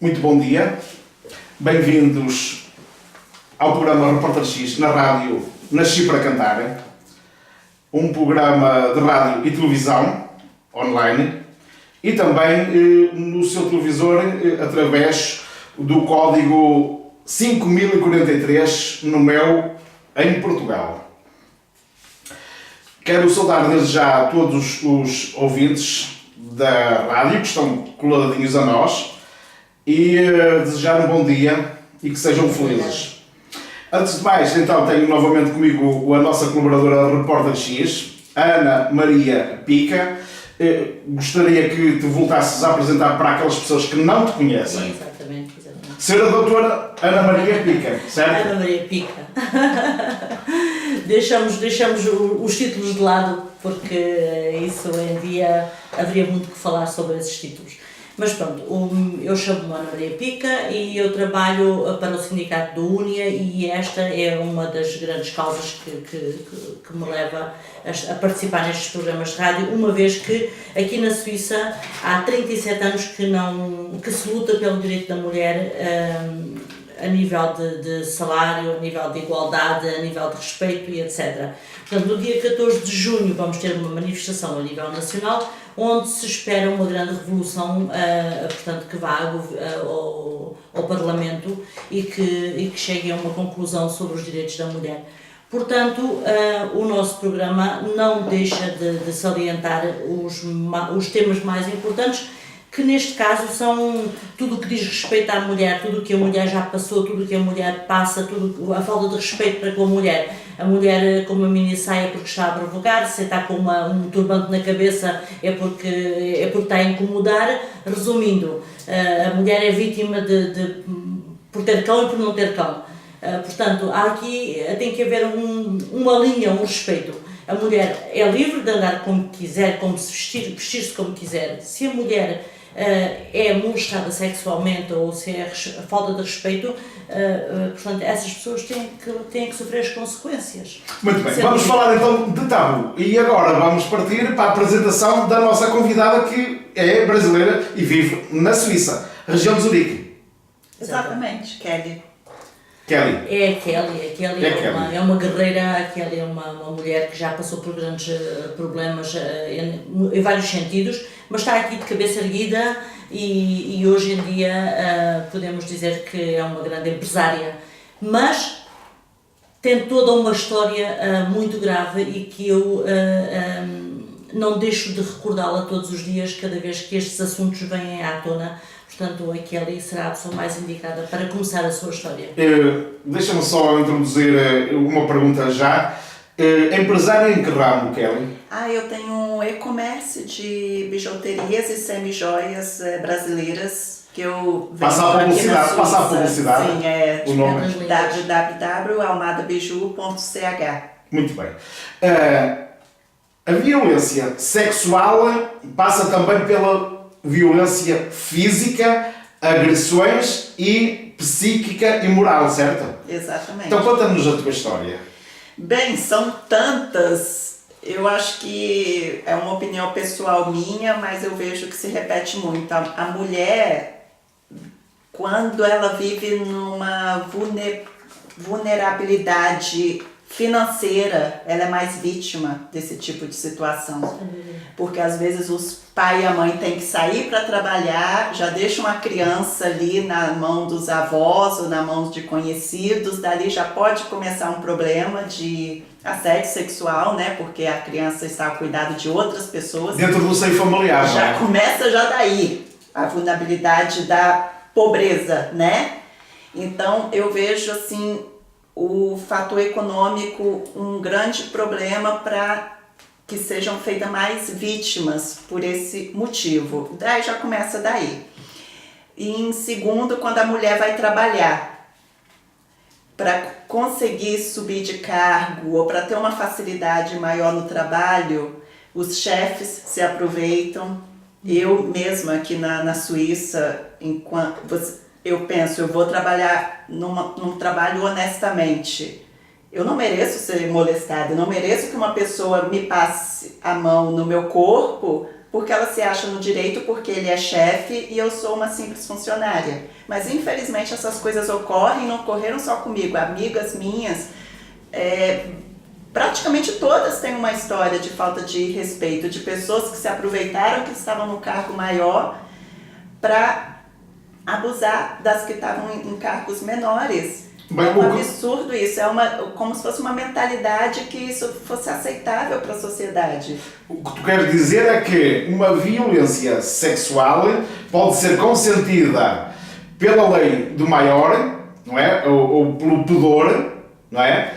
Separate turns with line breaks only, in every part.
Muito bom dia, bem-vindos ao programa Repórter X na rádio Nasci para Cantar, um programa de rádio e televisão online e também no seu televisor através do código 5043 no MEU em Portugal. Quero saudar desde já todos os ouvintes da rádio que estão coladinhos a nós e desejar um bom dia e que sejam felizes. Antes de mais, então, tenho novamente comigo a nossa colaboradora Repórter X, Ana Maria Pica. Gostaria que te voltasses a apresentar para aquelas pessoas que não te conhecem.
Exatamente.
Senhora Doutora Ana Maria Pica, certo?
Ana Maria Pica. deixamos os títulos de lado, porque isso hoje em dia haveria muito que falar sobre esses títulos. Mas pronto, eu chamo-me Ana Maria Pica e eu trabalho para o sindicato do Unia e esta é uma das grandes causas que me leva a participar nestes programas de rádio, uma vez que aqui na Suíça há 37 anos que se luta pelo direito da mulher a nível de salário, a nível de igualdade, a nível de respeito e etc. Portanto, no dia 14 de junho vamos ter uma manifestação a nível nacional onde se espera uma grande revolução, portanto, que vá ao Parlamento e que chegue a uma conclusão sobre os direitos da mulher. Portanto, o nosso programa não deixa de salientar os temas mais importantes, que neste caso são tudo o que diz respeito à mulher, tudo o que a mulher já passou, tudo o que a mulher passa, a falta de respeito para com a mulher. A mulher com uma mini saia porque está a provocar, se está com um turbante na cabeça é porque está a incomodar. Resumindo, a mulher é vítima por ter cão e por não ter cão. Portanto, tem que haver uma linha, um respeito. A mulher é livre de andar como quiser, como se vestir-se como quiser. Se a mulher é molestada sexualmente ou se é falta de respeito, portanto, essas pessoas têm que sofrer as consequências.
Muito bem, vamos falar então de tabu. E agora vamos partir para a apresentação da nossa convidada, que é brasileira e vive na Suíça, região de Zurique.
Exatamente, Kelly.
É a Kelly é uma guerreira, a Kelly é uma mulher que já passou por grandes problemas em vários sentidos, mas está aqui de cabeça erguida e hoje em dia podemos dizer que é uma grande empresária, mas tem toda uma história muito grave e que eu não deixo de recordá-la todos os dias, cada vez que estes assuntos vêm à tona. Portanto, a Kelly será a pessoa mais indicada para começar a sua história.
Deixa-me só introduzir uma pergunta já. Empresária em que ramo, Kelly?
Eu tenho um e-commerce de bijuterias e semi-joias brasileiras que eu vendo aqui na Suíça.
Passa a publicidade.
Sim, é
o nome.
www.almadabiju.ch.
Muito bem. A violência sexual passa também pela violência física, agressões e psíquica e moral, certo?
Exatamente.
Então conta-nos a tua história.
Bem, são tantas. Eu acho que é uma opinião pessoal minha, mas eu vejo que se repete muito. A mulher, quando ela vive numa vulnerabilidade financeira, ela é mais vítima desse tipo de situação. Porque às vezes os pai e a mãe têm que sair para trabalhar, já deixam a criança ali na mão dos avós ou na mão de conhecidos, dali já pode começar um problema de assédio sexual, né? Porque a criança está ao cuidado de outras pessoas.
Dentro do seio familiar,
já começa já daí a vulnerabilidade da pobreza, né? Então eu vejo assim o fator econômico um grande problema para que sejam feitas mais vítimas por esse motivo. Daí já começa daí. E em segundo, quando a mulher vai trabalhar, para conseguir subir de cargo ou para ter uma facilidade maior no trabalho, os chefes se aproveitam. Eu mesma aqui na Suíça, enquanto eu penso, eu vou trabalhar num trabalho honestamente. Eu não mereço ser molestada, eu não mereço que uma pessoa me passe a mão no meu corpo porque ela se acha no direito, porque ele é chefe e eu sou uma simples funcionária. Mas infelizmente essas coisas ocorrem, não ocorreram só comigo, amigas minhas, praticamente todas têm uma história de falta de respeito, de pessoas que se aproveitaram que estavam no cargo maior para abusar das que estavam em cargos menores.
Bem,
é um absurdo isso, como se fosse uma mentalidade que isso fosse aceitável para a sociedade.
O que tu queres dizer é que uma violência sexual pode ser consentida pela lei do maior, não é? Ou pelo pudor, não é?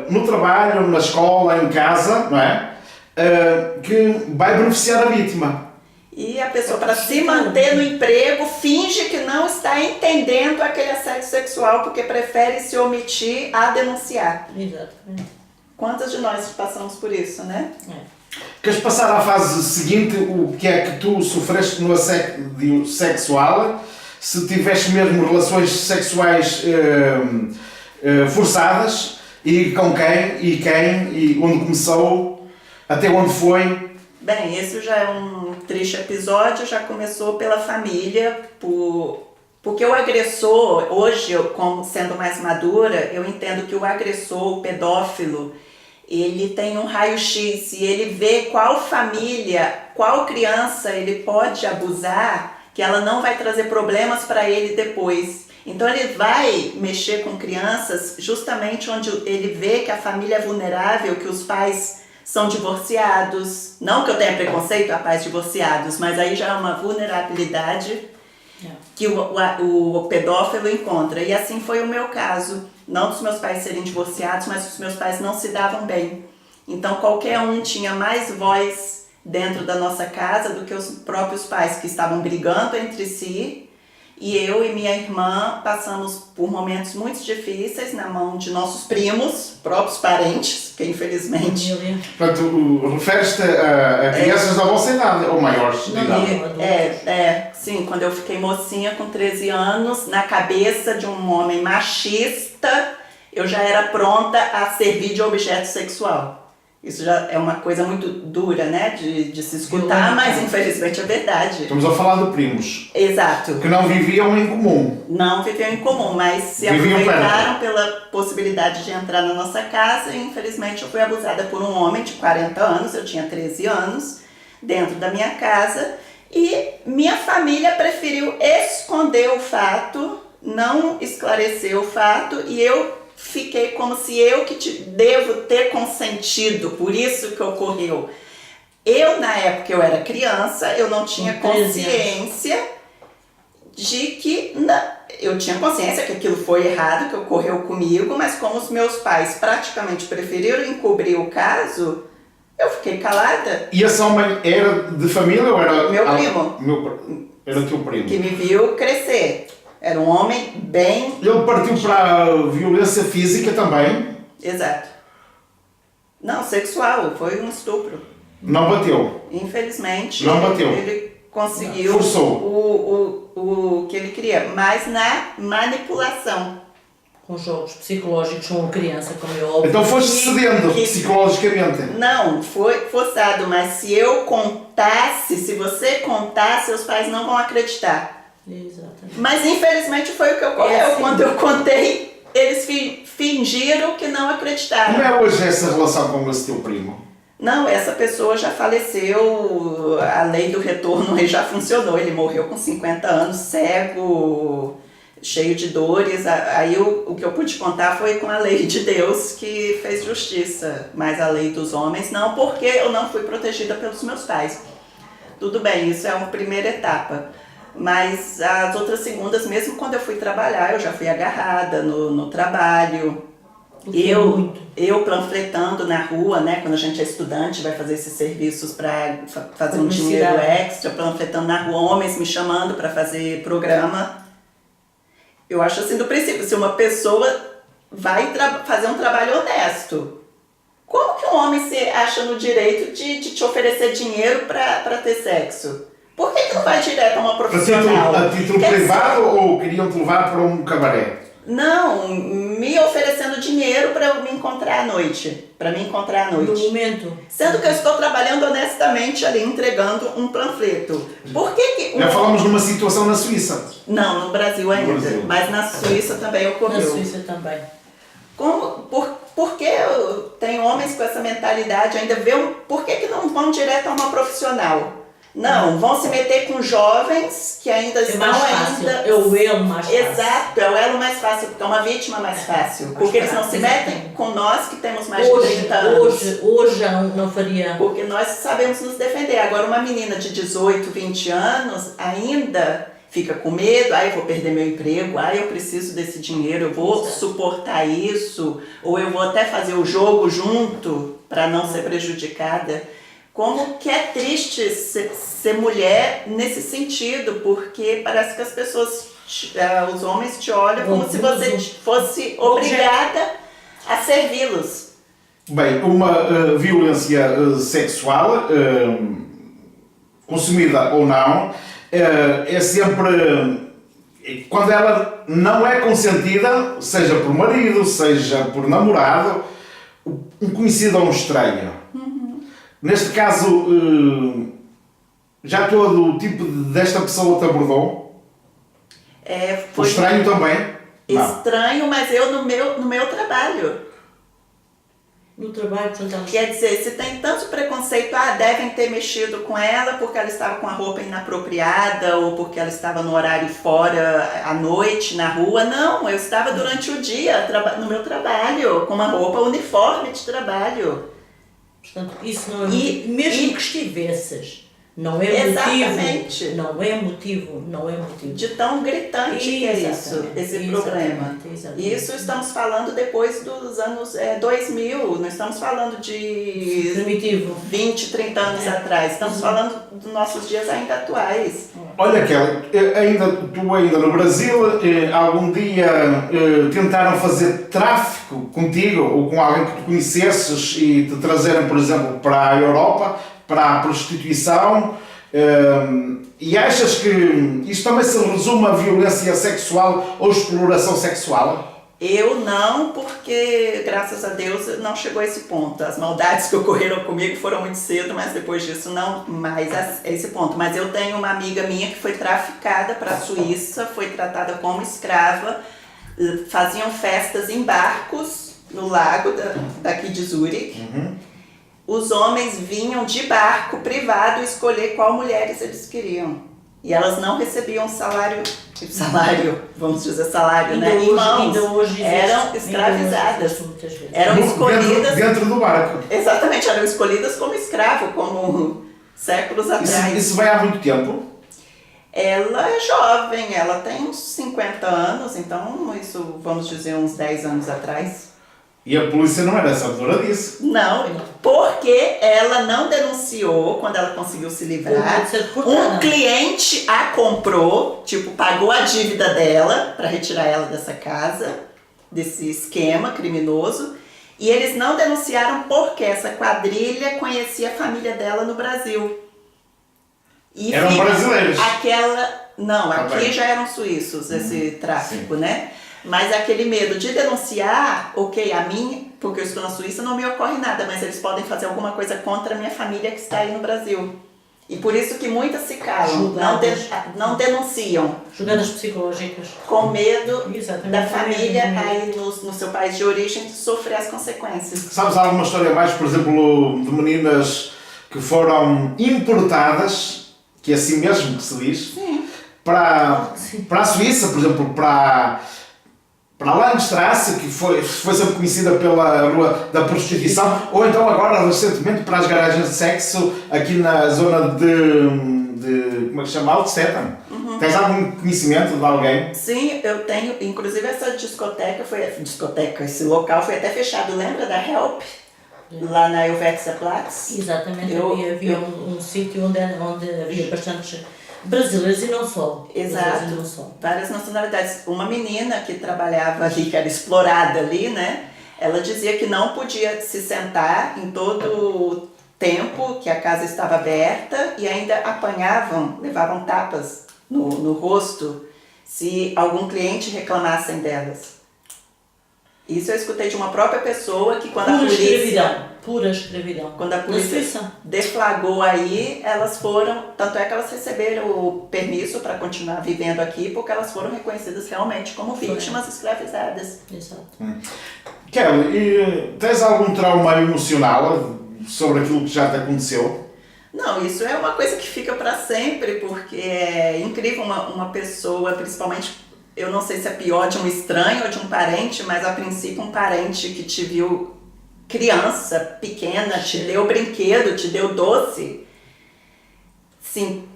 No trabalho, na escola, em casa, não é? Que vai beneficiar a vítima.
E a pessoa, para se manter no emprego, finge que não está entendendo aquele assédio sexual porque prefere se omitir a denunciar.
Exatamente.
Quantas de nós passamos por isso, né?
Queres passar à fase seguinte, o que é que tu sofreste no assédio sexual? Se tiveste mesmo relações sexuais forçadas, e com quem, e onde começou, até onde foi?
Bem, esse já é um triste episódio, já começou pela família, porque o agressor, hoje, eu, como sendo mais madura, eu entendo que o agressor, o pedófilo, ele tem um raio-x e ele vê qual família, qual criança ele pode abusar, que ela não vai trazer problemas para ele depois. Então ele vai mexer com crianças justamente onde ele vê que a família é vulnerável, que os pais são divorciados. Não que eu tenha preconceito a pais divorciados, mas aí já é uma vulnerabilidade que o pedófilo encontra. E assim foi o meu caso. Não dos meus pais serem divorciados, mas os meus pais não se davam bem. Então qualquer um tinha mais voz dentro da nossa casa do que os próprios pais, que estavam brigando entre si. E eu e minha irmã passamos por momentos muito difíceis na mão de nossos primos, próprios parentes, que infelizmente...
Portanto, referes-te a crianças da vossa idade, ou maiores de idade?
Sim, quando eu fiquei mocinha com 13 anos, na cabeça de um homem machista, eu já era pronta a servir de objeto sexual. Isso já é uma coisa muito dura, né, de se escutar, mas infelizmente é verdade.
Estamos a falar de primos.
Exato.
Que não viviam em comum.
Não viviam em comum, mas se aproveitaram pela possibilidade de entrar na nossa casa e infelizmente eu fui abusada por um homem de 40 anos, eu tinha 13 anos, dentro da minha casa, e minha família preferiu esconder o fato, não esclarecer o fato, e eu fiquei como se eu que devo ter consentido, por isso que ocorreu. Eu, na época, eu era criança, eu não tinha consciência de que... eu tinha consciência que aquilo foi errado, que ocorreu comigo, mas como os meus pais praticamente preferiram encobrir o caso, eu fiquei calada.
E esse homem era de família ou era...
Meu primo.
Era teu primo.
Que me viu crescer. Era um homem bem...
Ele partiu para a violência física também?
Exato. Não, sexual, foi um estupro.
Não bateu?
Infelizmente,
não bateu.
Ele conseguiu o que ele queria, mas na manipulação.
Com jogos psicológicos com uma criança, como eu óbvio.
Então foste cedendo psicologicamente?
Não, foi forçado, mas se eu contasse, se você contar, seus pais não vão acreditar.
Exatamente.
Mas infelizmente foi o que ocorreu. Quando eu contei, eles fingiram que não acreditaram.
Como é hoje essa relação com esse teu primo?
Não, essa pessoa já faleceu, a lei do retorno já funcionou, ele morreu com 50 anos, cego, cheio de dores. Aí o que eu pude contar foi com a lei de Deus que fez justiça, mas a lei dos homens não, porque eu não fui protegida pelos meus pais. Tudo bem, isso é uma primeira etapa. Mas as outras segundas, mesmo quando eu fui trabalhar, eu já fui agarrada no trabalho. Eu panfletando na rua, né? Quando a gente é estudante, vai fazer esses serviços para fazer um dinheiro extra, panfletando na rua, homens me chamando para fazer programa. Eu acho assim do princípio, se uma pessoa vai fazer um trabalho honesto, como que um homem se acha no direito de te oferecer dinheiro para ter sexo? Por que não vai direto a uma profissional?
A título privado ou queriam te levar para um cabaré?
Não, me oferecendo dinheiro para eu me encontrar à noite. Para me encontrar à
No
noite.
momento.
Sendo que eu estou trabalhando honestamente ali, entregando um panfleto. Por que que...
Já falamos numa situação na Suíça.
Não, no Brasil ainda.
No Brasil.
Mas na Suíça também
Na
ocorreu.
Suíça também.
Por que tem homens com essa mentalidade ainda? Por que não vão direto a uma profissional? Não, vão se meter com jovens que ainda
É
estão
mais fácil.
ainda...
É o elo mais fácil.
Exato, é o elo mais fácil, porque é uma vítima mais fácil. Porque eles não se metem com nós que temos mais de 30 anos.
Hoje já não faria.
Porque nós sabemos nos defender. Agora, uma menina de 18, 20 anos ainda fica com medo. Eu vou perder meu emprego. Eu preciso desse dinheiro. Eu vou suportar isso. Ou eu vou até fazer o jogo junto para não ser prejudicada. Como que é triste ser mulher nesse sentido, porque parece que as pessoas, os homens te olham como se você fosse obrigada a servi-los.
Bem, uma violência sexual, consumida ou não, é sempre, quando ela não é consentida, seja por marido, seja por namorado, um conhecido ou um estranho. Neste caso, já todo o tipo desta pessoa te abordou? O
Foi
estranho também? Não.
estranho, mas eu no meu trabalho.
No trabalho, portanto,
Quer dizer, se tem tanto preconceito, devem ter mexido com ela porque ela estava com a roupa inapropriada ou porque ela estava no horário fora à noite, na rua. Não, eu estava durante o dia no meu trabalho, com uma roupa uniforme de trabalho.
portanto, isso não é motivo. Mesmo que estivesses, não é
Exatamente.
motivo. Não é motivo. Não é motivo.
De tão gritante que é isso, esse problema.
Exatamente.
Isso estamos falando depois dos anos 2000, não estamos falando de
Primitivo.
20, 30 anos atrás, estamos falando dos nossos dias ainda atuais.
Olha, Kelly, tu ainda no Brasil, algum dia tentaram fazer tráfico contigo ou com alguém que tu conhecesses e te trazerem, por exemplo, para a Europa, para a prostituição? E achas que isto também se resume a violência sexual ou exploração sexual?
Eu não, porque graças a Deus não chegou a esse ponto. As maldades que ocorreram comigo foram muito cedo, mas depois disso não mais a esse ponto. Mas eu tenho uma amiga minha que foi traficada para a Suíça, foi tratada como escrava, faziam festas em barcos no lago daqui de Zurique. Os homens vinham de barco privado escolher qual mulheres eles queriam. E elas não recebiam salário, vamos dizer salário, né? Em mãos. Eram escravizadas. Eram escolhidas...
Dentro do barco.
Exatamente, eram escolhidas como escravo, como séculos atrás.
Isso vai há muito tempo?
Ela é jovem, ela tem uns 50 anos, então isso, vamos dizer, uns 10 anos atrás.
E a polícia não era sabedora disso?
Não, porque ela não denunciou quando ela conseguiu se livrar. Um cliente a comprou, pagou a dívida dela para retirar ela dessa casa, desse esquema criminoso. E eles não denunciaram porque essa quadrilha conhecia a família dela no Brasil. E
eram brasileiros?
Não,
Tá
aqui
bem.
já eram suíços, esse tráfico, né? Mas aquele medo de denunciar, porque eu estou na Suíça, não me ocorre nada, mas eles podem fazer alguma coisa contra a minha família que está aí no Brasil. E por isso que muitas se calam, não denunciam.
Jogadas psicológicas.
Com medo
Exatamente.
da família aí no seu país de origem sofrer as consequências.
Sabes alguma história mais, por exemplo, de meninas que foram importadas, que é assim mesmo que se diz, para a Suíça, por exemplo, para a Langstrasse, que foi sempre conhecida pela rua da prostituição, ou então agora, recentemente, para as garagens de sexo aqui na zona de como é que se chama? Altstetten. Tens algum conhecimento de alguém?
Sim, eu tenho. Inclusive essa esse local foi até fechado. Lembra da Help? Lá na Helvetia-Platz?
Exatamente, havia um sítio onde havia bastantes brasileiros e não só.
Exato,
E não só.
várias nacionalidades. Uma menina que trabalhava ali, que era explorada ali, né? Ela dizia que não podia se sentar em todo o tempo que a casa estava aberta e ainda levavam tapas no rosto se algum cliente reclamassem delas. Isso eu escutei de uma própria pessoa que quando a
Pura
polícia...
escravidão. Pura escravidão.
Quando a
Na
polícia
Suíça.
deflagrou aí, elas foram... Tanto é que elas receberam o permisso para continuar vivendo aqui, porque elas foram reconhecidas realmente como vítimas escravizadas.
Exato.
Kelly, e tens algum trauma emocional sobre aquilo que já te aconteceu?
Não, isso é uma coisa que fica para sempre, porque é incrível uma pessoa, principalmente, eu não sei se é pior de um estranho ou de um parente, mas a princípio um parente que te viu criança, pequena, te deu brinquedo, te deu doce. Sim,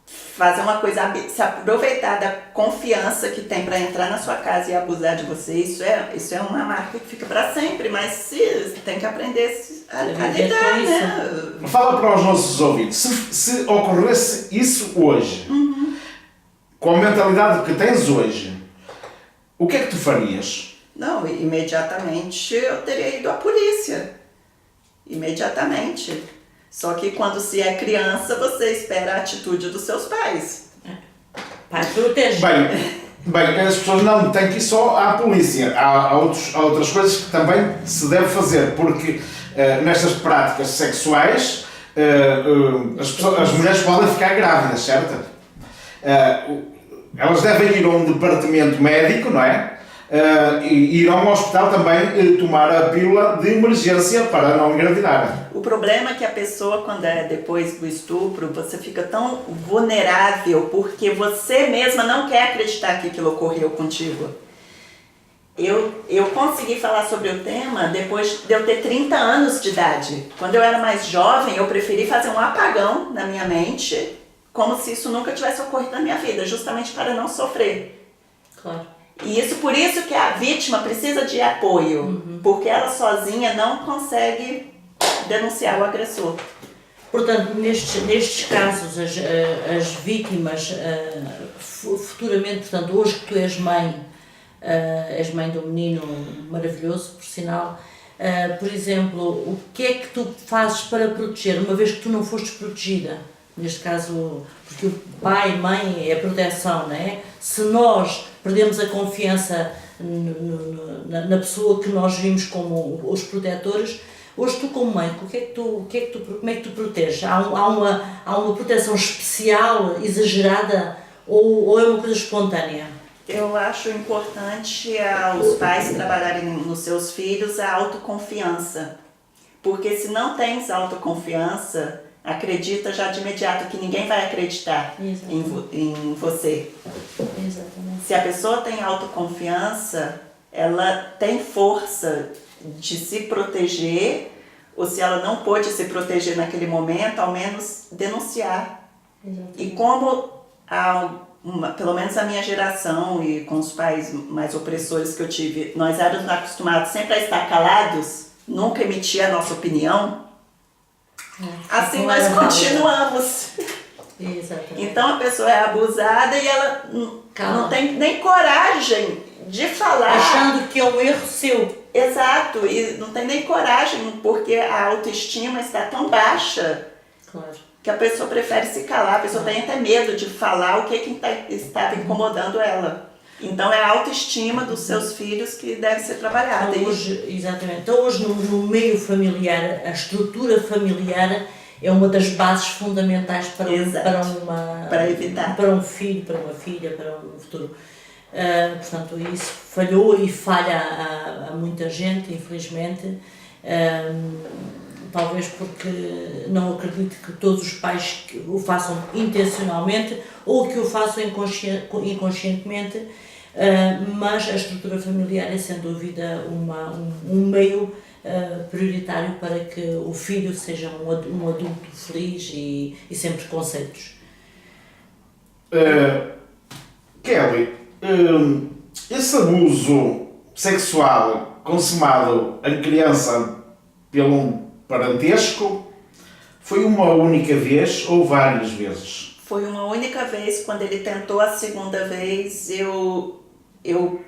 fazer uma coisa, se aproveitar da confiança que tem para entrar na sua casa e abusar de você, isso é uma marca que fica para sempre, mas se tem que aprender a lidar, né?
Fala para os nossos ouvintes, se ocorresse isso hoje, com a mentalidade que tens hoje, o que é que tu farias?
Não, imediatamente eu teria ido à polícia. Imediatamente. Só que quando se é criança, você espera a atitude dos seus pais.
Pai protege.
Bem, as pessoas não têm que ir só à polícia. Há outras coisas que também se deve fazer, porque nestas práticas sexuais as mulheres podem ficar grávidas, certo? Elas devem ir a um departamento médico, não é? E ir a um hospital também tomar a pílula de emergência para não engravidar.
O problema é que a pessoa, quando é depois do estupro, você fica tão vulnerável porque você mesma não quer acreditar que aquilo ocorreu contigo. Eu consegui falar sobre o tema depois de eu ter 30 anos de idade. Quando eu era mais jovem, eu preferi fazer um apagão na minha mente, como se isso nunca tivesse ocorrido na minha vida, justamente para não sofrer.
Claro.
E por isso que a vítima precisa de apoio, porque ela sozinha não consegue denunciar o agressor.
Portanto, nestes casos, as vítimas, futuramente, portanto, hoje que tu és mãe de um menino maravilhoso, por sinal, por exemplo, o que é que tu fazes para proteger, uma vez que tu não fostes protegida? Neste caso, porque o pai, mãe é proteção, não é? Se nós perdemos a confiança na pessoa que nós vimos como os protetores, hoje tu como mãe, como é que tu proteges? Há uma proteção especial, exagerada, ou é uma coisa espontânea?
Eu acho importante os pais trabalharem nos seus filhos a autoconfiança. Porque se não tens autoconfiança, acredita já de imediato que ninguém vai acreditar em você.
Exatamente.
Se a pessoa tem autoconfiança, ela tem força de se proteger, ou se ela não pôde se proteger naquele momento, ao menos denunciar.
Exatamente.
E como pelo menos a minha geração e com os pais mais opressores que eu tive, nós éramos acostumados sempre a estar calados, nunca emitir a nossa opinião, assim nós continuamos.
Exatamente.
Então a pessoa é abusada e ela não tem nem coragem de falar.
Achando que é um erro seu.
Exato, e não tem nem coragem porque a autoestima está tão baixa.
Claro.
Que a pessoa prefere se calar, a pessoa tem até medo de falar o que estava incomodando ela. Então é a autoestima dos seus filhos que deve ser trabalhada.
Então, exatamente. Então hoje no meio familiar, a estrutura familiar é uma das bases fundamentais para
evitar.
Para um filho, para uma filha, para um futuro. Portanto, isso falhou e falha a muita gente, infelizmente. Talvez porque não acredito que todos os pais o façam intencionalmente ou que o façam inconscientemente, mas a estrutura familiar é sem dúvida um meio prioritário para que o filho seja um adulto feliz e sem preconceitos.
Kelly, esse abuso sexual consumado em criança pelo um parentesco foi uma única vez ou várias vezes?
Foi uma única vez. Quando ele tentou a segunda vez, eu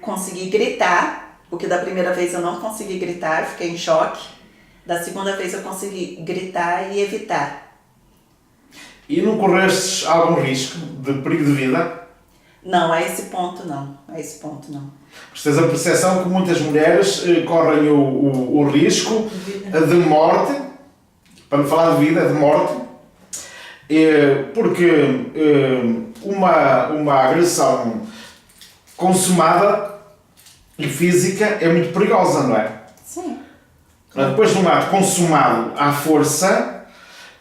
consegui gritar, porque da primeira vez eu não consegui gritar, eu fiquei em choque. Da segunda vez eu consegui gritar e evitar.
E não correstes algum risco de perigo de vida?
Não, a esse ponto não. A esse ponto não.
Mas tens a percepção que muitas mulheres correm o risco de morte, para não falar de vida, de morte, porque uma agressão consumada e física é muito perigosa, não é?
Sim.
Depois de um ato consumado à força,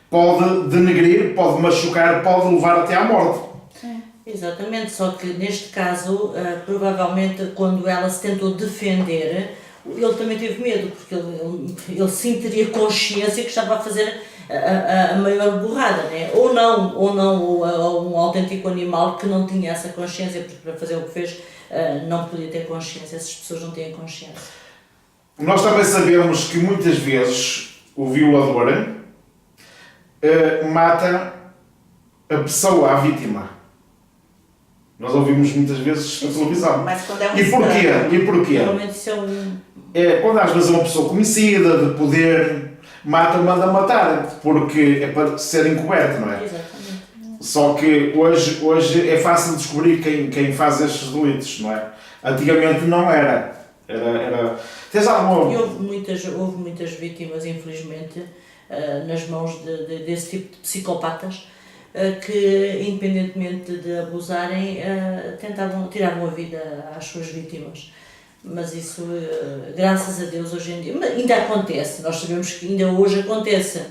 pode denegrir, pode machucar, pode levar até à morte.
Exatamente, só que neste caso, provavelmente quando ela se tentou defender, ele também teve medo, porque ele sim teria consciência que estava a fazer a maior burrada, né? Ou um autêntico animal que não tinha essa consciência, porque para fazer o que fez não podia ter consciência, essas pessoas não têm consciência.
Nós também sabemos que muitas vezes o violador mata a pessoa, a vítima. Nós ouvimos muitas vezes na televisão.
Mas quando é um
E porquê? E porquê?
Normalmente isso é um...
Quando às vezes é uma pessoa conhecida, de poder, manda matar, porque é para ser encoberto, não é?
Exatamente.
Só que hoje é fácil descobrir quem faz estes delitos, não é? Antigamente não era. Tens alguma...
E houve muitas vítimas, infelizmente, nas mãos desse tipo de psicopatas, que, independentemente de abusarem, tiravam a vida às suas vítimas. Mas isso, graças a Deus, hoje em dia, ainda acontece, nós sabemos que ainda hoje acontece.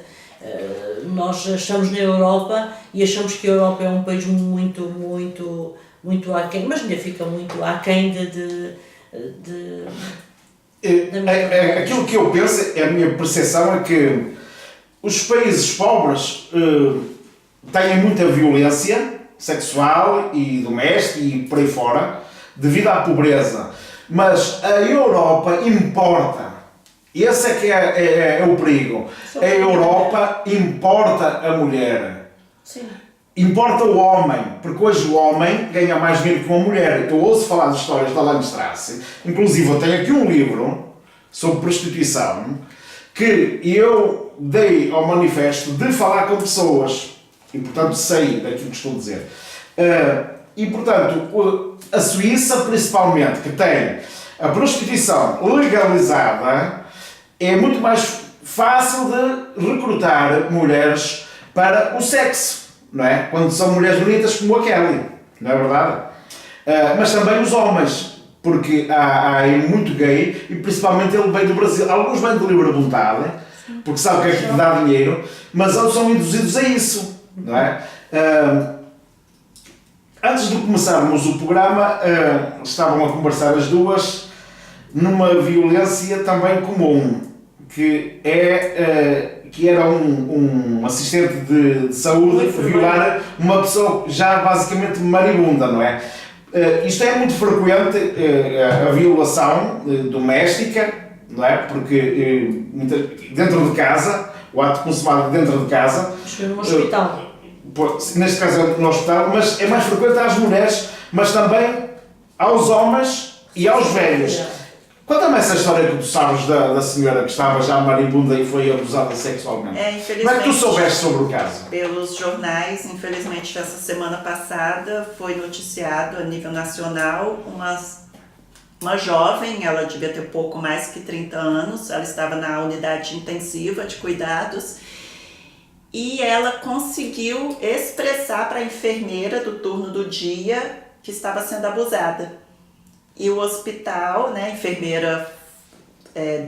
Nós estamos na Europa e achamos que a Europa é um país muito aquém, mas ainda fica muito aquém
aquilo que eu penso, a minha percepção é que os países pobres têm muita violência sexual e doméstica e por aí fora, devido à pobreza. Mas a Europa importa. Esse é que é o perigo. A Europa importa a mulher.
Sim.
Importa o homem, porque hoje o homem ganha mais dinheiro que uma mulher. Eu ouço falar de histórias da Landstrasse. Inclusive, eu tenho aqui um livro sobre prostituição que eu dei ao manifesto de falar com pessoas. E, portanto, sei daquilo que estou a dizer. E, portanto, a Suíça, principalmente, que tem a prostituição legalizada, é muito mais fácil de recrutar mulheres para o sexo, não é? Quando são mulheres bonitas como a Kelly, não é verdade? Mas também os homens, porque há muito gay, e principalmente ele vem do Brasil. Alguns vêm de livre vontade, porque sabem que é que dá dinheiro, mas outros são induzidos a isso, não é? Antes de começarmos o programa, estavam a conversar as duas numa violência também comum, que era um assistente de saúde violar uma pessoa já basicamente maribunda, não é? Isto é muito frequente, a violação doméstica, não é? Porque dentro de casa, o ato consumado dentro de casa.
Isto é no hospital.
Neste caso é no hospital, mas é mais frequente às mulheres, mas também aos homens e aos velhos. Conta-me essa história que tu sabes da senhora que estava já maribunda e foi abusada sexualmente. Como é que tu soubeste sobre o caso?
Pelos jornais, infelizmente, essa semana passada foi noticiado a nível nacional uma jovem, ela devia ter pouco mais que 30 anos, ela estava na unidade intensiva de cuidados e ela conseguiu expressar para a enfermeira do turno do dia que estava sendo abusada. E o hospital, né, a enfermeira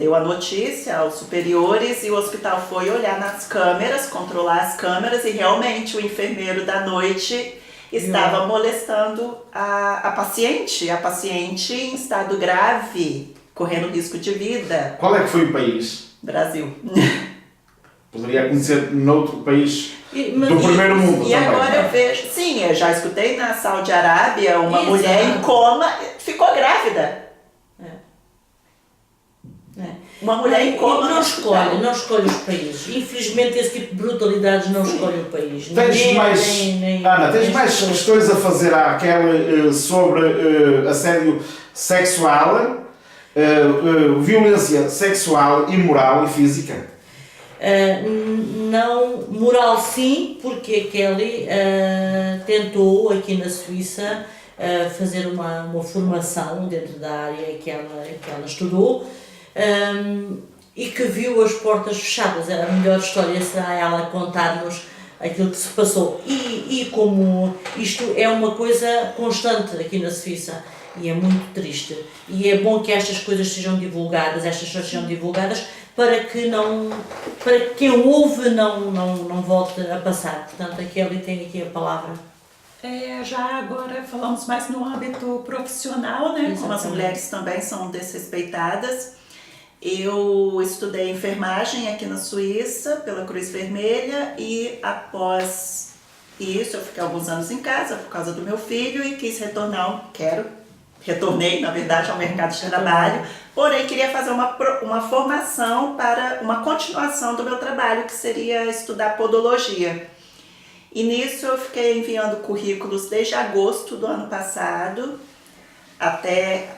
deu a notícia aos superiores e o hospital foi olhar nas câmeras, controlar as câmeras e realmente o enfermeiro da noite estava molestando a paciente em estado grave, correndo risco de vida.
Qual é que foi o país?
Brasil.
Poderia acontecer noutro país do primeiro mundo
e
também.
Agora eu vejo, sim, eu já escutei na Saudi Arábia uma mulher em coma ficou grávida. Uma mulher em coma
não escolhe os países. Infelizmente esse tipo de brutalidades não escolhe o país.
Ana, tens mais questões a fazer àquela sobre assédio sexual, violência sexual e moral e física?
Não, moral sim, porque a Kelly tentou aqui na Suíça fazer uma formação dentro da área que ela estudou, e que viu as portas fechadas. A melhor história será ela contar-nos aquilo que se passou. E como isto é uma coisa constante aqui na Suíça, e é muito triste, e é bom que estas coisas sejam divulgadas, para que quem ouve não volte a passar. Portanto, a Kelly tem aqui a palavra.
Já agora falamos mais no âmbito profissional, né? Como as mulheres também são desrespeitadas. Eu estudei enfermagem aqui na Suíça pela Cruz Vermelha e após isso eu fiquei alguns anos em casa por causa do meu filho e quis retornei na verdade ao mercado de trabalho, porém queria fazer uma formação para uma continuação do meu trabalho, que seria estudar podologia. E nisso eu fiquei enviando currículos desde agosto do ano passado até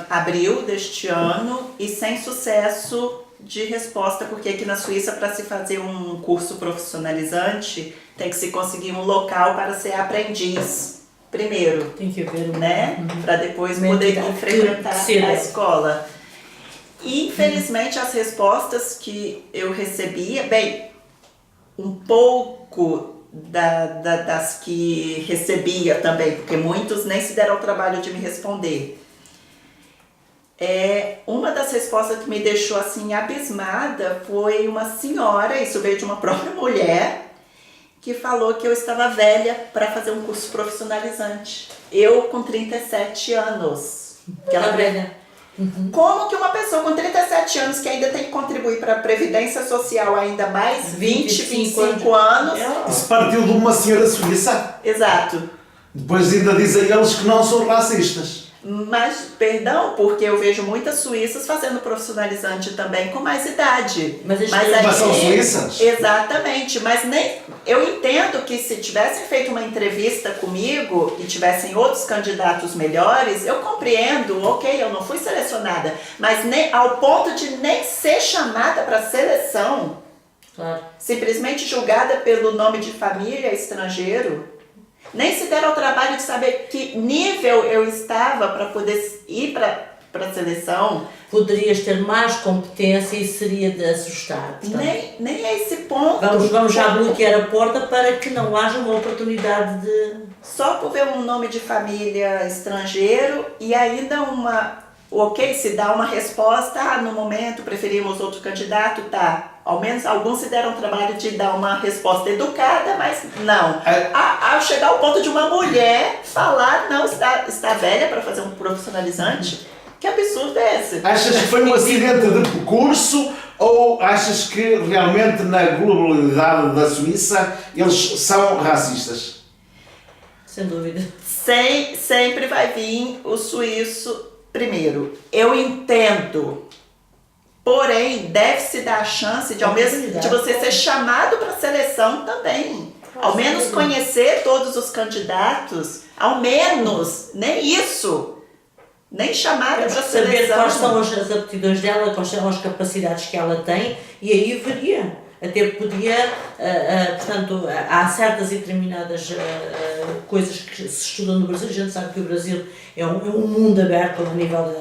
abril deste ano e sem sucesso de resposta, porque aqui na Suíça, para se fazer um curso profissionalizante, tem que se conseguir um local para ser aprendiz primeiro.
Tem que ver,
né? Para depois poder frequentar a escola. E infelizmente as respostas que eu recebia, um pouco das que recebia também, porque muitos nem se deram o trabalho de me responder. Uma das respostas que me deixou assim abismada foi uma senhora, isso veio de uma própria mulher, que falou que eu estava velha para fazer um curso profissionalizante. Eu com 37 anos. Que ela
velha.
Como que uma pessoa com 37 anos que ainda tem que contribuir para a Previdência Social ainda mais 25 anos.
Isso partiu de uma senhora suíça?
Exato.
Depois ainda dizem eles que não são racistas.
Mas, perdão, porque eu vejo muitas suíças fazendo profissionalizante também com mais idade.
Mas são suíças?
Exatamente, mas eu entendo que se tivessem feito uma entrevista comigo e tivessem outros candidatos melhores, eu compreendo, ok, eu não fui selecionada, mas ao ponto de nem ser chamada para seleção,
claro.
Simplesmente julgada pelo nome de família estrangeiro. Nem se deram ao trabalho de saber que nível eu estava para poder ir para a seleção.
Poderias ter mais competência e seria de assustar. Portanto,
nem a esse ponto.
Vamos já bloquear a porta para que não haja uma oportunidade de...
Só por ver um nome de família estrangeiro e ainda se dá uma resposta, no momento preferimos outro candidato, ao menos alguns se deram o trabalho de dar uma resposta educada, mas não. Ao chegar ao ponto de uma mulher falar, não, está velha para fazer um profissionalizante, que absurdo é esse?
Achas que foi um acidente de percurso ou achas que realmente na globalidade da Suíça eles são racistas?
Sem dúvida.
Sempre vai vir o suíço primeiro. Eu entendo. Porém, deve-se dar a chance de você ser chamado para a seleção também. Ao menos conhecer todos os candidatos. Ao menos, nem isso. Nem chamada para a seleção.
Saber quais são as aptidões dela, quais são as capacidades que ela tem, e aí veria. Até podia, portanto, há certas e determinadas coisas que se estudam no Brasil. A gente sabe que o Brasil é um mundo aberto a nível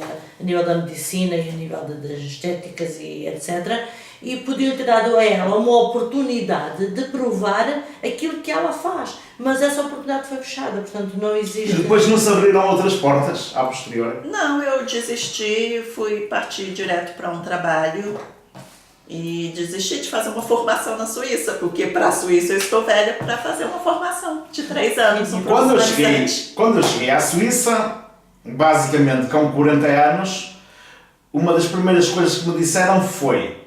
da medicina e a nível das estéticas e etc. E podiam ter dado a ela uma oportunidade de provar aquilo que ela faz. Mas essa oportunidade foi fechada, portanto não existe...
E depois não se abriram outras portas, a posteriori?
Não, eu desisti, fui partir direto para um trabalho e desisti de fazer uma formação na Suíça, porque para a Suíça eu estou velha para fazer uma formação de 3 anos.
Quando eu cheguei à Suíça, basicamente com 40 anos, uma das primeiras coisas que me disseram foi: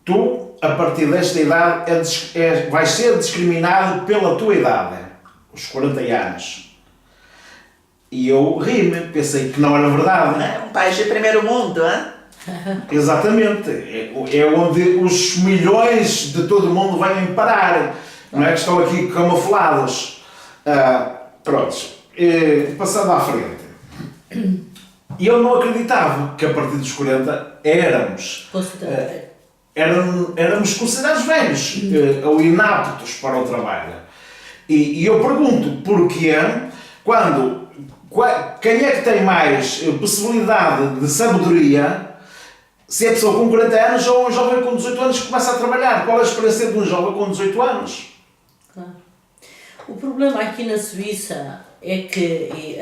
tu, a partir desta idade, vais ser discriminado pela tua idade, os 40 anos. E eu ri-me, pensei que não era verdade.
Um país de primeiro mundo, hein?
Exatamente, é onde os milhões de todo o mundo vêm parar, não é que estão aqui camuflados. Prontos, passando à frente. E eu não acreditava que a partir dos 40 éramos considerados velhos ou inaptos para o trabalho. E eu pergunto, porquê, quem é que tem mais possibilidade de sabedoria, se é a pessoa com 40 anos ou um jovem com 18 anos que começa a trabalhar? Qual é a experiência de um jovem com 18 anos?
Claro. O problema aqui na Suíça é que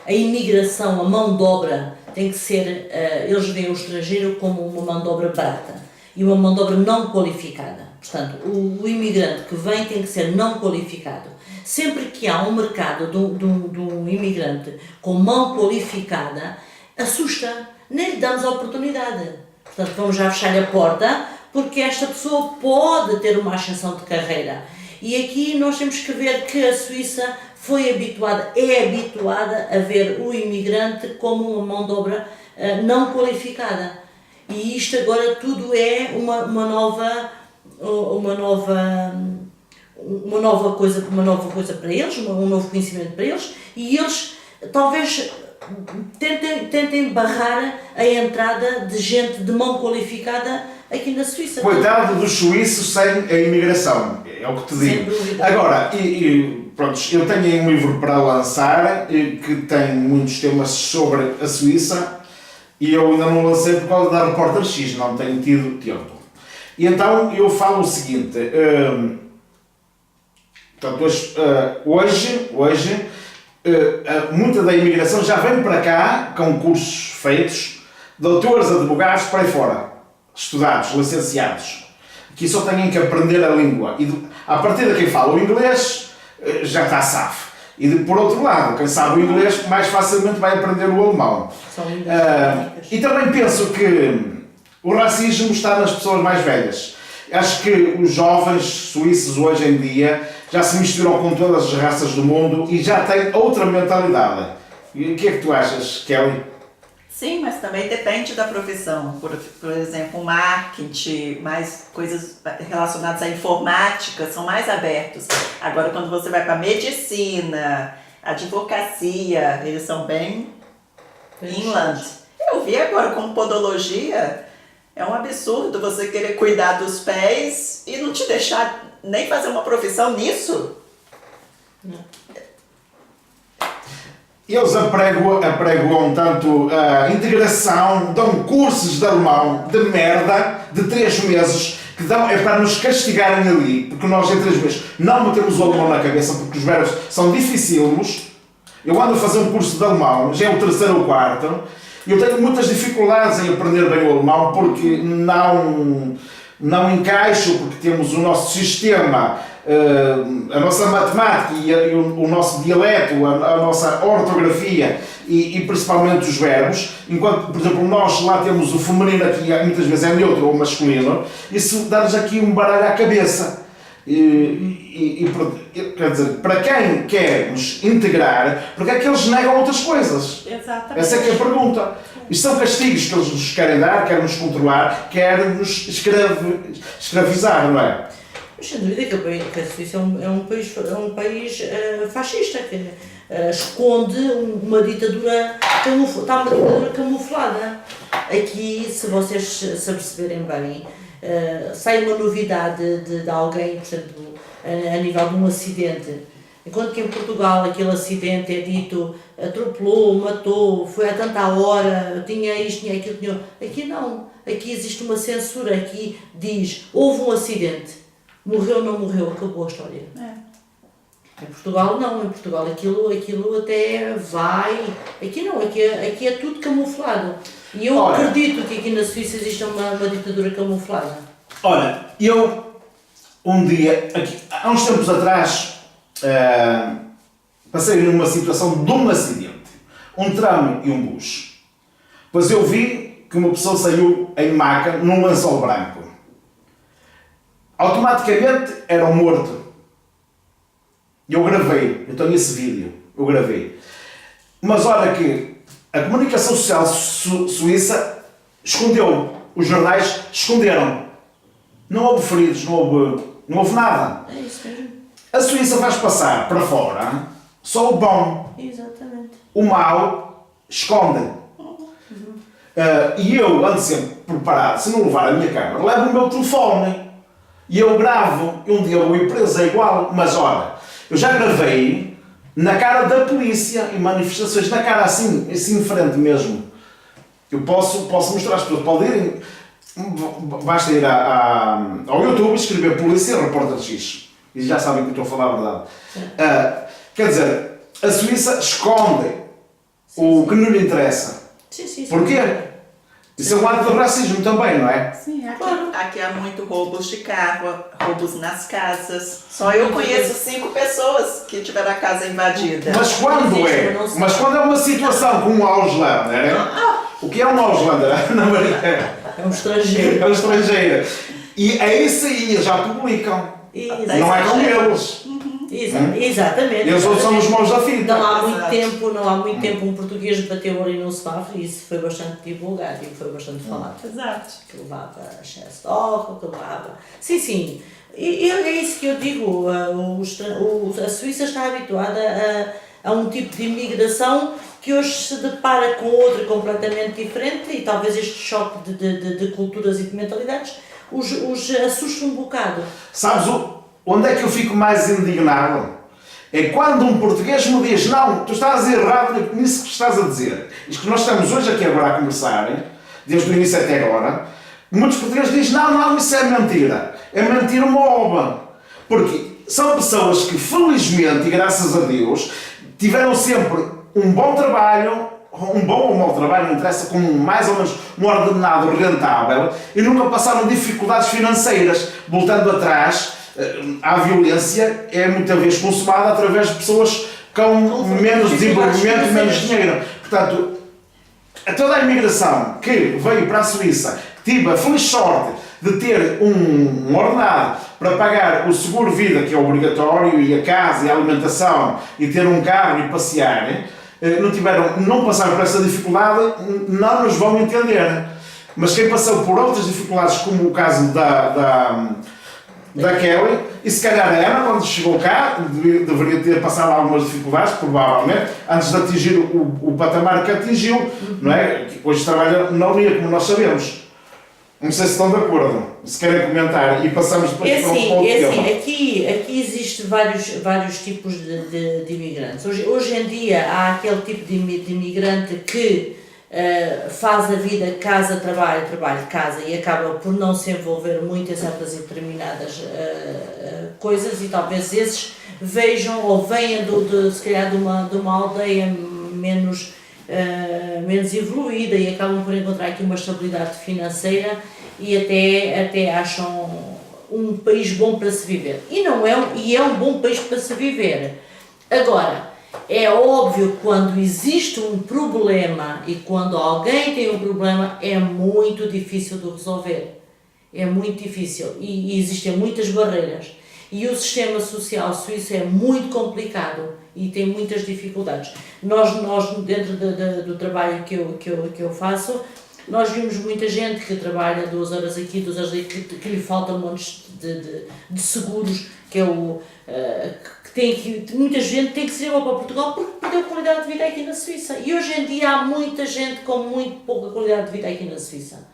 a imigração, a mão de obra, tem que ser, eles veem o estrangeiro como uma mão de obra barata e uma mão de obra não qualificada. Portanto, o imigrante que vem tem que ser não qualificado. Sempre que há um mercado de um imigrante com mão qualificada, assusta, nem lhe damos a oportunidade. Portanto, vamos já fechar-lhe a porta, porque esta pessoa pode ter uma ascensão de carreira. E aqui nós temos que ver que a Suíça é habituada a ver o imigrante como uma mão de obra não qualificada. E isto agora tudo é uma nova coisa para eles, um novo conhecimento para eles, e eles talvez tentem barrar a entrada de gente de mão qualificada aqui na Suíça.
Coitado dos suíços sem a imigração, é o que te digo.
Sem dúvida.
Agora, pronto, eu tenho aí um livro para lançar que tem muitos temas sobre a Suíça e eu ainda não lancei por causa da Repórter X, não tenho tido tempo. E então eu falo o seguinte, portanto, hoje muita da imigração já vem para cá com cursos feitos, doutores, advogados, para aí fora, estudados, licenciados, que só têm que aprender a língua. E a partir de quem fala o inglês, já está safo. E por outro lado, quem sabe o inglês mais facilmente vai aprender o alemão. E também penso que o racismo está nas pessoas mais velhas. Acho que os jovens suíços hoje em dia já se misturam com todas as raças do mundo e já têm outra mentalidade. E o que é que tu achas, Kelly?
Sim, mas também depende da profissão. Por exemplo, marketing, mais coisas relacionadas à informática são mais abertos. Agora, quando você vai para medicina, advocacia, eles são bem inland. Eu vi agora com podologia, é um absurdo você querer cuidar dos pés e não te deixar nem fazer uma profissão nisso.
Eles apregoam tanto a integração, dão cursos de alemão de merda de 3 meses, que dão, é para nos castigarem ali, porque nós em 3 meses não metemos o alemão na cabeça, porque os verbos são dificílimos. Eu ando a fazer um curso de alemão, já é o 3º ou 4º, e eu tenho muitas dificuldades em aprender bem o alemão, porque não encaixo, porque temos o nosso sistema, a nossa matemática e o nosso dialeto, a nossa ortografia e principalmente os verbos, enquanto, por exemplo, nós lá temos o feminino aqui, muitas vezes é neutro ou masculino, isso dá-nos aqui um baralho à cabeça. Quer dizer, para quem quer nos integrar, porque é que eles negam outras coisas?
Exatamente.
Essa é que é a pergunta. Isto são castigos que eles nos querem dar, querem nos controlar, querem nos escravizar, não é?
Mas sem dúvida que a Suíça é um país fascista, que esconde uma ditadura camuflada. Aqui, se vocês se perceberem bem, sai uma novidade de alguém, portanto, a nível de um acidente. Enquanto que em Portugal aquele acidente é dito, atropelou, matou, foi a tanta hora, tinha isto, tinha aquilo, tinha... Aqui não. Aqui existe uma censura, aqui diz, houve um acidente. Morreu, não morreu, acabou a história. Em Portugal não, em Portugal aquilo até vai... Aqui não, aqui é tudo camuflado. E eu acredito que aqui na Suíça existe uma ditadura camuflada.
Olha, eu um dia, há uns tempos atrás, passei numa situação de um acidente. Um tram e um bus. Pois eu vi que uma pessoa saiu em maca num lençol branco. Automaticamente era um morto. Eu gravei, eu tenho esse vídeo, eu gravei. Mas olha que a comunicação social suíça escondeu, os jornais esconderam. Não houve feridos, não houve nada.
É isso mesmo.
A Suíça faz passar para fora só o bom.
Exatamente.
O mau esconde. E eu ando sempre preparado, se não levar a minha câmera, levo o meu telefone. E eu gravo, e um dia eu vou ir preso, é igual, mas olha, eu já gravei na cara da polícia, em manifestações na cara assim em frente mesmo. Eu posso mostrar às pessoas, podem ir, basta ir ao YouTube e escrever Polícia Repórter X. E já sabem que eu estou a falar a verdade. Quer dizer, a Suíça esconde o que não lhe interessa.
Sim.
Porquê? Isso é um ato de racismo também, não é?
Sim, aqui há muito roubos de carro, roubos nas casas. Só eu conheço 5 pessoas que tiveram a casa invadida.
Mas quando é? Mas quando é uma situação como um Auslander, o que é um Auslander?
É um estrangeiro.
É um estrangeiro. E é isso aí, já publicam. Não é com eles.
Exatamente.
Eles outros são os maus da fita.
Não há muito tempo um português bateu ali num semáforo e isso foi bastante divulgado e foi bastante falado.
Exato.
Que levava excesso de álcool, que levava... Sim. E é isso que eu digo. A Suíça está habituada a um tipo de imigração que hoje se depara com outra completamente diferente e talvez este choque de culturas e de mentalidades os assusta um bocado.
Sabes onde é que eu fico mais indignado? É quando um português me diz: não, tu estás errado nisso que estás a dizer. Isto que nós estamos hoje aqui agora a conversar, desde o início até agora, muitos portugueses dizem: não, isso é mentira. É mentira uma obra. Porque são pessoas que, felizmente e graças a Deus, tiveram sempre um bom trabalho, um bom ou mau trabalho, não interessa, com mais ou menos um ordenado rentável e nunca passaram dificuldades financeiras. Voltando atrás, a violência é muitas vezes consumada através de pessoas com menos desenvolvimento e menos dinheiro. Portanto, toda a imigração que veio para a Suíça, que tive a feliz sorte de ter um ordenado para pagar o seguro-vida, que é obrigatório, e a casa e a alimentação, e ter um carro e passear, não passaram por essa dificuldade, não nos vão entender. Mas quem passou por outras dificuldades, como o caso da Kelly, e se calhar a Ana, quando chegou cá, deveria ter passado algumas dificuldades, provavelmente, antes de atingir o patamar que atingiu, não é? Que hoje trabalha na Unia, como nós sabemos. Não sei se estão de acordo, se querem comentar, e passamos depois para outro tema.
Aqui existe vários tipos de imigrantes. Hoje em dia há aquele tipo de imigrante que faz a vida casa-trabalho, trabalho-casa e acaba por não se envolver muito em certas e determinadas coisas, e talvez esses vejam ou venham se calhar de uma aldeia menos evoluída e acabam por encontrar aqui uma estabilidade financeira e até acham um país bom para se viver. E é um bom país para se viver. Agora, é óbvio que quando existe um problema e quando alguém tem um problema, é muito difícil de resolver. É muito difícil e existem muitas barreiras. E o sistema social suíço é muito complicado e tem muitas dificuldades. Nós dentro do trabalho que eu faço, nós vimos muita gente que trabalha 2 horas aqui, 2 horas ali, que lhe faltam montes de seguros, que é muita gente tem que se levar para Portugal porque perdeu qualidade de vida aqui na Suíça. E hoje em dia há muita gente com muito pouca qualidade de vida aqui na Suíça.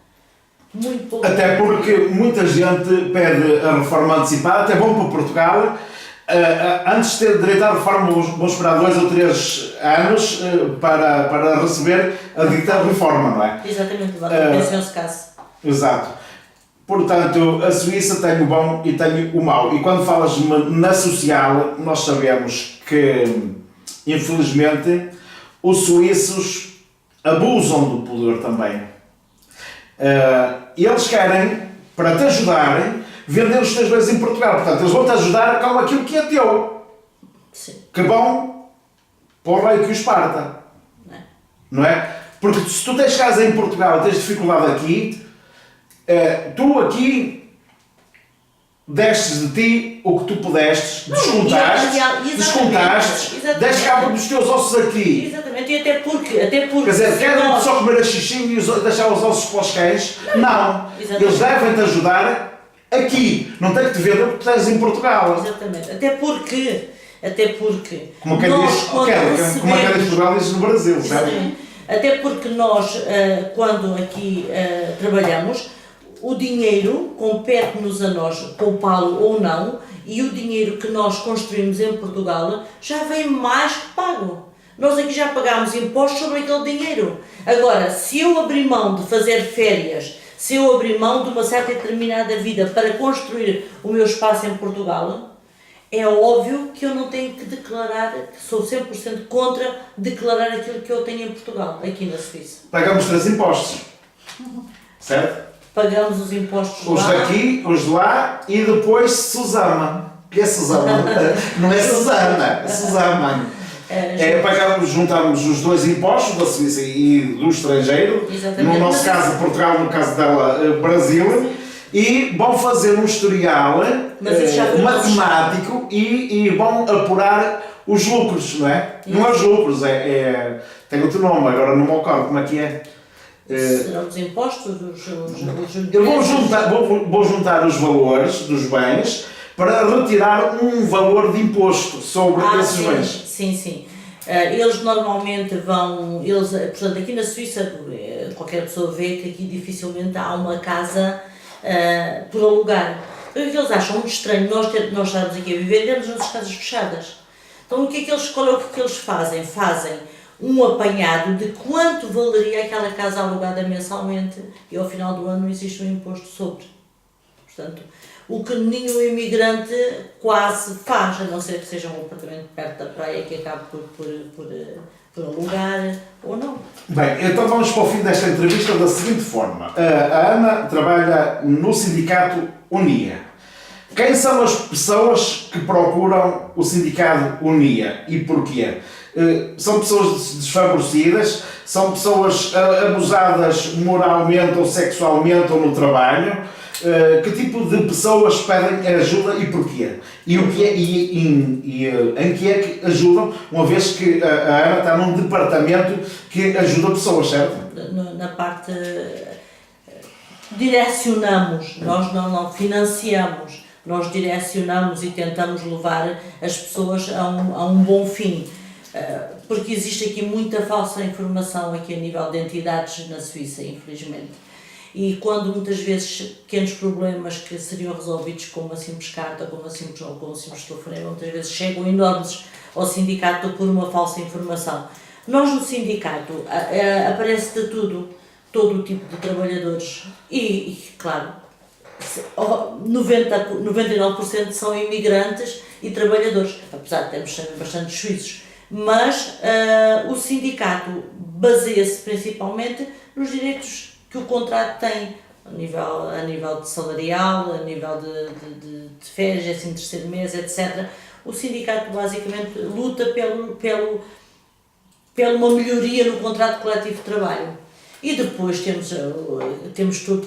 Muito pouco.
Até porque muita gente pede a reforma antecipada, até bom para Portugal, antes de ter direito à reforma, vão esperar 2 ou 3 anos para receber a dita reforma, não é?
Exatamente, a pensão-se caso.
Exato. Portanto, a Suíça tem o bom e tem o mau. E quando falas na social, nós sabemos que, infelizmente, os suíços abusam do poder também. Eles querem, para te ajudarem, vender os teus bens em Portugal. Portanto, eles vão-te ajudar com aquilo que é teu.
Sim.
Que bom para o rei que os parta. Não é? Porque se tu tens casa em Portugal e tens dificuldade aqui, tu aqui destes de ti o que tu pudestes, descontaste, deste cabo dos teus ossos aqui.
Exatamente, e até porque
Quer dizer, querem só comer a xixinha e deixar os ossos para os cães? Não. Eles devem-te ajudar aqui. Não tem que te ver porque estás em Portugal.
Exatamente, até porque
como quem diz, como quem diz Portugal diz no Brasil, certo?
Até porque nós, quando aqui trabalhamos, o dinheiro compete-nos a nós poupá-lo ou não, e o dinheiro que nós construímos em Portugal já vem mais que pago. Nós aqui já pagámos impostos sobre aquele dinheiro. Agora, se eu abrir mão de fazer férias, se eu abrir mão de uma certa e determinada vida para construir o meu espaço em Portugal, é óbvio que eu não tenho que declarar, que sou 100% contra declarar aquilo que eu tenho em Portugal, aqui na Suíça.
Pagamos 3 impostos. Certo?
Pagamos os impostos
Os
lá.
daqui, os de lá e depois Susama. O que é Susama? Não é Susana, é Susama. Juntamos os 2 impostos da Suíça e do estrangeiro,
Exatamente.
no nosso caso Portugal, no caso dela Brasil, e vão fazer um historial
Mas isso já foi
matemático e vão apurar os lucros, não é? Não é os lucros, tem outro nome, agora não me ocorre como é que é.
Serão os impostos,
Eu vou juntar os valores dos bens para retirar um valor de imposto sobre esses
sim,
bens.
sim. Eles normalmente vão, portanto, aqui na Suíça, qualquer pessoa vê que aqui dificilmente há uma casa por alugar. O que eles acham muito estranho, nós estarmos aqui a viver dentro das nossas casas fechadas. Então qual é o que eles fazem? Fazem um apanhado de quanto valeria aquela casa alugada mensalmente e ao final do ano existe um imposto sobre. Portanto, o que nenhum imigrante quase faz, a não ser que seja um apartamento perto da praia que acabe por alugar ou não.
Bem, então vamos para o fim desta entrevista da seguinte forma. A Ana trabalha no sindicato UNIA. Quem são as pessoas que procuram o sindicato UNIA e porquê? São pessoas desfavorecidas, são pessoas abusadas moralmente ou sexualmente ou no trabalho. Que tipo de pessoas pedem ajuda e porquê? E o que é, em que é que ajudam, uma vez que a Ana está num departamento que ajuda pessoas, certo?
Na parte direcionamos, nós não financiamos, nós direcionamos e tentamos levar as pessoas a um bom fim. Porque existe aqui muita falsa informação aqui a nível de entidades na Suíça, infelizmente. E quando muitas vezes pequenos problemas que seriam resolvidos com uma simples carta, com um simples telefonema, muitas vezes chegam enormes ao sindicato por uma falsa informação. Nós no sindicato aparece de tudo, todo o tipo de trabalhadores e claro, 99% são imigrantes e trabalhadores, apesar de termos também bastante suíços. Mas o sindicato baseia-se principalmente nos direitos que o contrato tem, a nível de salarial, a nível de férias, assim, terceiro mês, etc. O sindicato basicamente luta pela uma melhoria no contrato coletivo de trabalho. E depois temos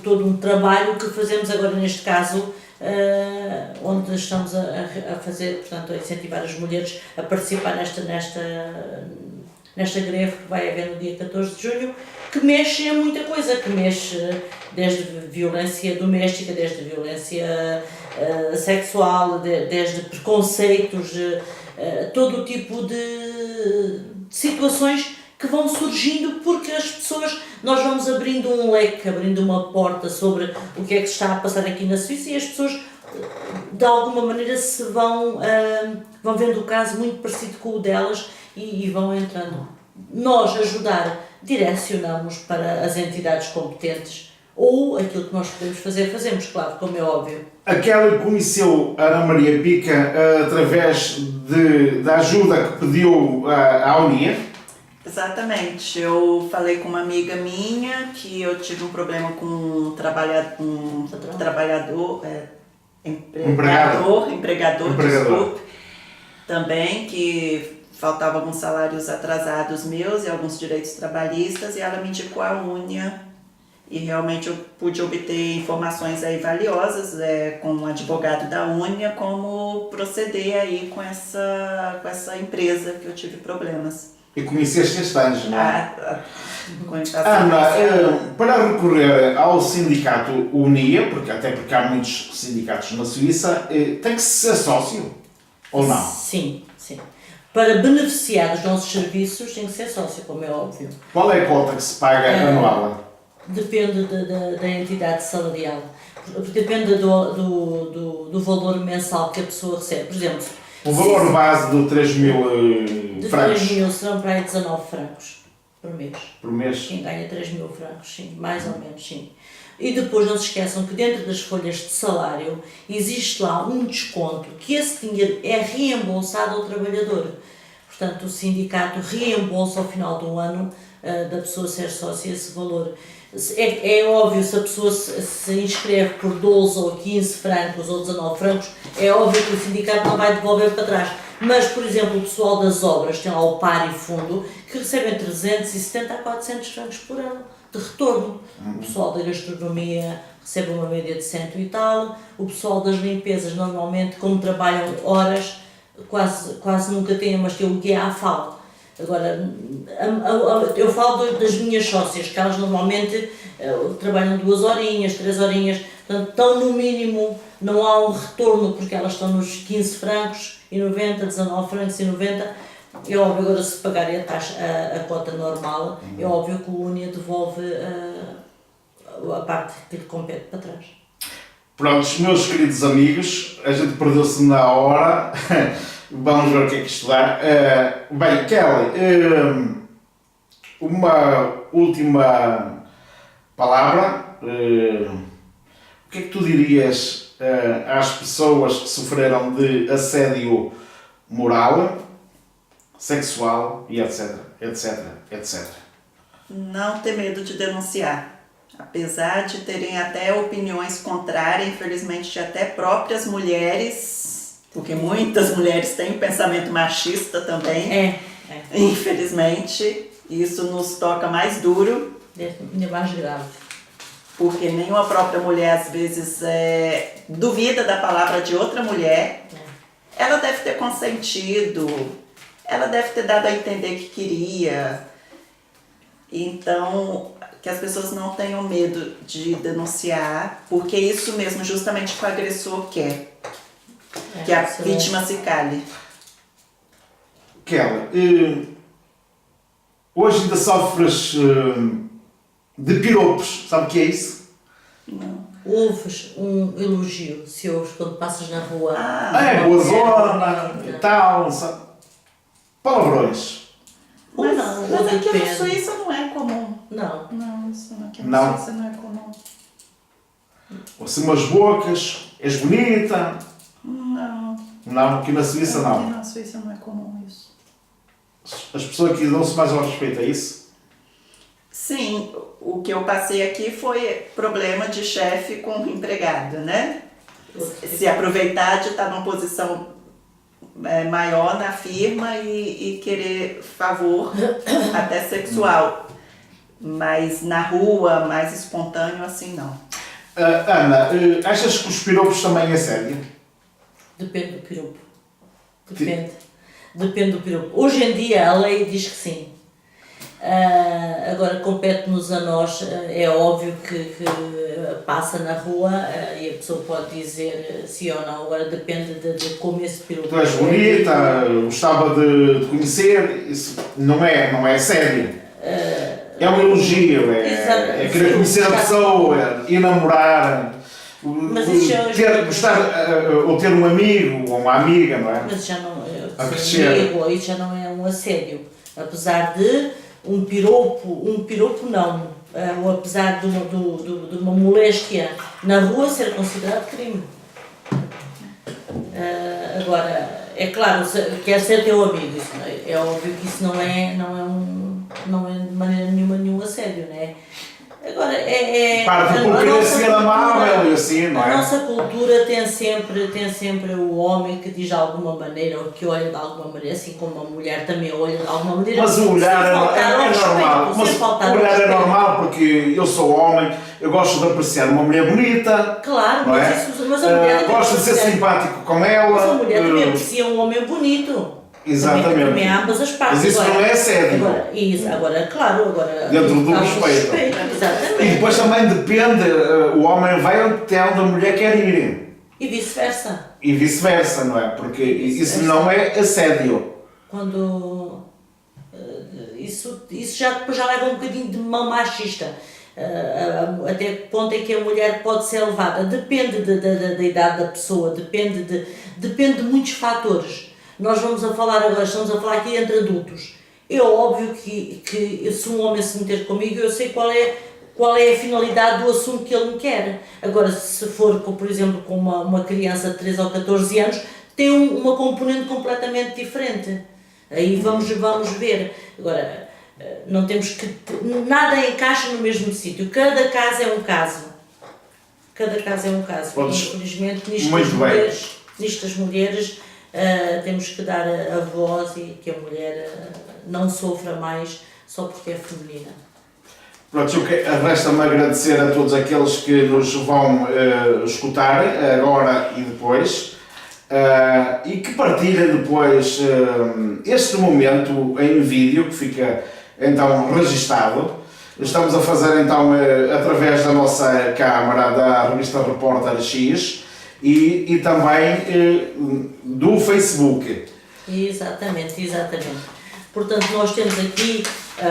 todo um trabalho que fazemos agora neste caso, onde estamos a fazer, portanto, a incentivar as mulheres a participar nesta greve que vai haver no dia 14 de junho, que mexe em muita coisa, que mexe desde violência doméstica, desde violência sexual, desde preconceitos, todo o tipo de situações que vão surgindo porque as pessoas, nós vamos abrindo um leque, abrindo uma porta sobre o que é que se está a passar aqui na Suíça e as pessoas de alguma maneira se vão vendo o caso muito parecido com o delas e vão entrando. Nós ajudar, direcionamos para as entidades competentes ou aquilo que nós podemos fazer, fazemos, claro, como é óbvio.
Aquela que conheceu a Ana Maria Pica através da ajuda que pediu à UNIA?
Exatamente. Eu falei com uma amiga minha que eu tive um problema com um empregador, desculpe, também, que faltavam alguns salários atrasados meus e alguns direitos trabalhistas, e ela me indicou a UNIA e realmente eu pude obter informações aí valiosas com um advogado da UNIA como proceder aí com essa empresa que eu tive problemas.
E conheceste este anjo, não é?
Ana,
para recorrer ao sindicato UNIA, até porque há muitos sindicatos na Suíça, tem que ser sócio, ou não?
Sim. Para beneficiar dos nossos serviços tem que ser sócio, como é óbvio.
Qual é a cota que se paga anual?
Depende da entidade salarial. Depende do valor mensal que a pessoa recebe. Por exemplo,
O valor base de 3 mil
de
francos
3 mil serão para aí 19 francos por mês.
por mês.
Quem ganha 3 mil francos, sim, mais ou menos, sim. E depois não se esqueçam que dentro das folhas de salário existe lá um desconto, que esse dinheiro é reembolsado ao trabalhador. Portanto, o sindicato reembolsa ao final do ano da pessoa ser sócia esse valor. É óbvio, se a pessoa se inscreve por 12 ou 15 francos ou 19 francos, é óbvio que o sindicato não vai devolver para trás. Mas, por exemplo, o pessoal das obras tem lá o par e fundo, que recebem 370 a 400 francos por ano de retorno. O pessoal da gastronomia recebe uma média de 100 e tal. O pessoal das limpezas, normalmente, como trabalham horas, quase nunca têm, mas tem o guia à fala. Agora, eu falo das minhas sócias, que elas normalmente trabalham 2 horinhas, 3 horinhas, portanto, estão no mínimo, não há um retorno, porque elas estão nos 15 francos e 90, 19 francos e 90. É óbvio, agora se pagarem a cota normal, é óbvio que o UNIA devolve a parte que lhe compete para trás.
Prontos, meus queridos amigos, a gente perdeu-se na hora. Vamos ver o que é que isto dá. Bem, Kelly, uma última palavra. O que é que tu dirias às pessoas que sofreram de assédio moral, sexual e etc, etc, etc?
Não ter medo de denunciar. Apesar de terem até opiniões contrárias, infelizmente até próprias mulheres, porque muitas mulheres têm pensamento machista também. Infelizmente, isso nos toca mais duro.
É mais grave.
Porque nenhuma própria mulher, às vezes, duvida da palavra de outra mulher. Ela deve ter consentido, ela deve ter dado a entender que queria. Então, que as pessoas não tenham medo de denunciar, porque é isso mesmo, justamente que o agressor quer. Que a vítima se cale.
Kelly, hoje ainda sofres de piropos, sabe o que é isso?
Não.
Ouves um elogio, se ouves quando passas na rua.
Boa zona e tal, sabe? Palavrões.
Mas aqui na Suíça não é comum.
Não.
Não, isso aqui na Suíça não é comum.
Assim umas bocas, és bonita.
Não.
Não, aqui na Suíça não.
Aqui na Suíça não é comum isso.
As pessoas aqui dão-se mais ao respeito, é isso?
Sim, o que eu passei aqui foi problema de chefe com empregado, né? Se aproveitar de estar numa posição maior na firma e querer favor até sexual. Mas na rua, mais espontâneo, assim não.
Ana, achas que os piropos também é sério?
Depende do piropo. Depende do piropo. Hoje em dia a lei diz que sim. Agora compete-nos a nós, é óbvio que passa na rua e a pessoa pode dizer sim ou não, agora depende de como esse piropo.
Tu és bonita, gostava de conhecer, isso não é sério. É um elogio, é querer conhecer a pessoa, ir namorar, ou ter um amigo ou uma amiga, não é?
Mas já não,
amigo,
isso já não é um assédio, apesar de um piropo não, ou apesar de uma moléstia na rua ser considerado crime. Agora, é claro, quer ser teu amigo, isso é óbvio que isso não é de maneira nenhuma nenhum assédio, não é? Agora,
Parte por querer ser amável e assim, não é?
A nossa cultura tem sempre o homem que diz de alguma maneira, ou que olha de alguma maneira, assim como a mulher também olha de alguma maneira.
Mas o olhar é normal. Mas o olhar é normal porque eu sou homem, eu gosto de apreciar uma mulher bonita.
Claro,
não é?
mas a mulher
gosto de ser simpático com ela.
Mas a mulher também aprecia um homem bonito.
Exatamente.
Também ambas as partes.
Mas isso
agora,
não é sério.
Agora, claro,
dentro do respeito.
Exatamente.
E depois também depende, o homem vai até onde a mulher quer ir.
E vice-versa.
E vice-versa, não é? Porque isso não é assédio.
Quando isso já leva um bocadinho de mão machista. Até que ponto é que a mulher pode ser levada? Depende da idade da pessoa, depende de muitos fatores. Nós vamos a falar agora, estamos a falar aqui entre adultos. É óbvio que se um homem se meter comigo, eu sei qual é a finalidade do assunto que ele me quer. Agora, se for, por exemplo, com uma criança de 13 ou 14 anos, tem uma componente completamente diferente. Aí vamos ver. Agora, não temos que... Nada encaixa no mesmo sítio. Cada caso é um caso. Cada caso é um caso. Infelizmente, nisto das mulheres, temos que dar a voz e que a mulher não sofra mais só porque é feminina.
Pronto, resta-me agradecer a todos aqueles que nos vão escutar agora e depois e que partilhem depois este momento em vídeo que fica então registado. Estamos a fazer então através da nossa câmara da revista Repórter X e também do Facebook.
Exatamente. Portanto, nós temos aqui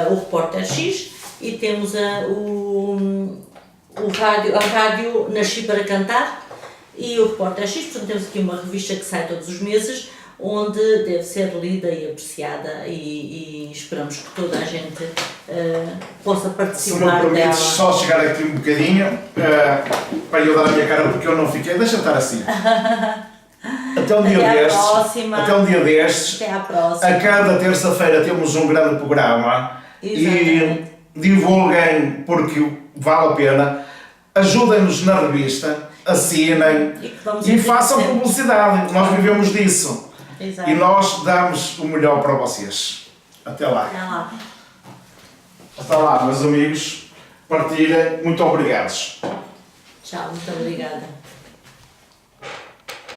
o Repórter X e temos a rádio Nasci para Cantar e o Repórter X. Portanto, temos aqui uma revista que sai todos os meses, onde deve ser lida e apreciada e esperamos que toda a gente possa participar dela.
Se me permites só chegar aqui um bocadinho para eu dar a minha cara porque eu não fiquei, deixa estar assim. Até um dia destes,
até à próxima.
A cada terça-feira temos um grande programa.
Exatamente.
E divulguem porque vale a pena, ajudem-nos na revista, assinem e façam publicidade, nós vivemos disso.
Exato.
E nós damos o melhor para vocês. Até lá. Até lá, meus amigos, partilhem, muito obrigados.
Tchau, muito obrigada.